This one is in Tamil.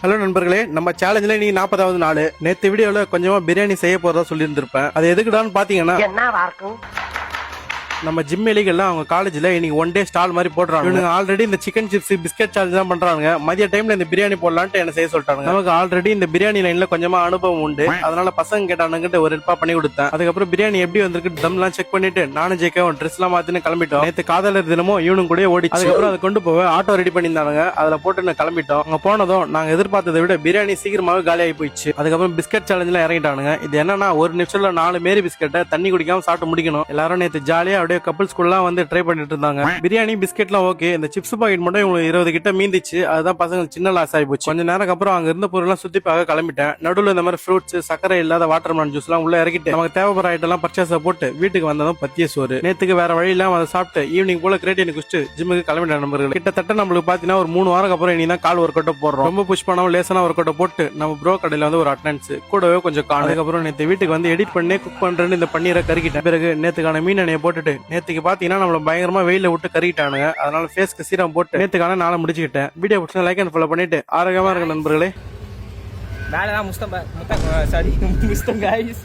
ஹலோ நண்பர்களே, நம்ம சேலஞ்சில் நீ 40வது நாள். நேற்று வீடியோவில் கொஞ்சமாக பிரியாணி செய்ய போகிறதா சொல்லியிருந்திருப்பேன். அது எதுக்குடான்னு பார்த்தீங்கன்னா, நம்ம ஜிம் எலிகள்லாம் அவங்க காலேஜில் இன்னைக்கு ஒன் டே ஸ்டால் மாதிரி போடுறாங்க. இவங்க ஆல்ரெடி இந்த சிக்கன் சிப்ஸ் பிஸ்கட் சார்ஜ் தான் பண்றாங்க. மதிய டைம்ல இந்த பிரியாணி போடலான்ட்டு என்ன செய்ய சொல்லிட்டாங்க. நமக்கு ஆல்ரெடி இந்த பிரியாணி லைன்ல கொஞ்சமா அனுபவம் உண்டு. அதனால பசங்க கேட்டானுங்கிட்ட ஒரு ஹெல்ப்பா பண்ணி கொடுத்தேன். அதுக்கப்புறம் பிரியாணி எப்படி வந்திருக்கு தம்லாம் செக் பண்ணிட்டு நானும் ஜெயிக்கவும் ட்ரெஸ் எல்லாம் மாத்தின்னு கிளம்பிட்டோம். நேற்று காதலர் தினமும் இவனும் கூட ஓடி. அதுக்கப்புறம் அதை கொண்டு போக ஆட்டோ ரெடி பண்ணியிருந்தாங்க. அதுல போட்டு நான் கிளம்பிட்டோம். அங்க போனதும் நாங்க எதிர்பார்த்ததை விட பிரியாணி சீக்கிரமாவே காலியாகி போயிடுச்சு. அதுக்கப்புறம் பிஸ்கட் சேலஞ்சில் இறங்கிட்டானுங்க. இது என்னன்னா, ஒரு நிமிஷத்துல 4 மேரி பிஸ்கட்டை தண்ணி குடிக்காம சாப்பிட்டு முடிக்கணும். எல்லாரும் நேற்று ஜாலியா அப்படியே கப்பிள்ஸ் குள்ள வந்து ட்ரை பண்ணிட்டு இருந்தாங்க. பிரியாணி பிஸ்கெட்லாம் ஓகே. இந்த சிப்ஸ் பாக்கெட் மட்டும் இவங்களுக்கு 20 கிட்ட மீந்துச்சு. அதுதான் பசங்க சின்ன லாஸ் ஆகி போச்சு. கொஞ்ச நேரம் அப்புறம் அங்க இருந்த பொருள்லாம் சுத்தி பார்க்க கிளம்பிட்டேன். நடுவில் இந்த மாதிரி ஃப்ரூட்ஸ், சக்கரை இல்லாத வாட்டர் மெலன் ஜூஸ் எல்லாம் உள்ள இறக்கிட்டு நமக்கு தேவைப்படுற ஐட்டம் எல்லாம் பர்ச்சேஸ் போட்டு வீட்டுக்கு வந்ததும் பத்திய சோறு. நேத்துக்கு வேற வழி இல்லாம அதை சாப்பிட்டு ஈவினிங் போல கிரேட்டின் குடிச்சிட்டு ஜிம்முக்கு கிளம்பிட்டேன். நண்பர்கள் கிட்டத்தட்ட நம்மளுக்கு பாத்தீங்கன்னா ஒரு 3 வாரம் அப்புறம் இனி தான் கால் ஒர்க் அவுட் போடுறோம். ரொம்ப புஷ் பண்ணாம லேசான ஒர்க் அவுட் போட்டு நம்ம ப்ரோ கடையில வந்து ஒரு அட்டெண்டன்ஸ் கூடவே கொஞ்சம் காணும். அதுக்கப்புறம் நேற்று வீட்டுக்கு வந்து எடிட் பண்ணி குக் பண்றேன்னு இந்த பன்னீரை கறிக்கிட்டேன். பிறகு நேத்துக்கான மீன் எண்ணெயை போட்டுட்டு நேற்றுக்கு பாத்தீங்கன்னா நம்மள பயங்கரமா வெயில விட்டு கறிக்கிட்டானுங்க. அதனால ஃபேஸ்க்கு சீரம் போட்டு நேத்துக்கான நாளை முடிச்சுக்கிட்டேன். வீடியோ பிடிச்சா லைக் அண்ட் ஃபாலோ பண்ணிட்டு ஆரோக்கியமா இருக்க நண்பர்களே. வேலைதான் முஸ்தம் சாரி முஸ்தம் கைஸ்.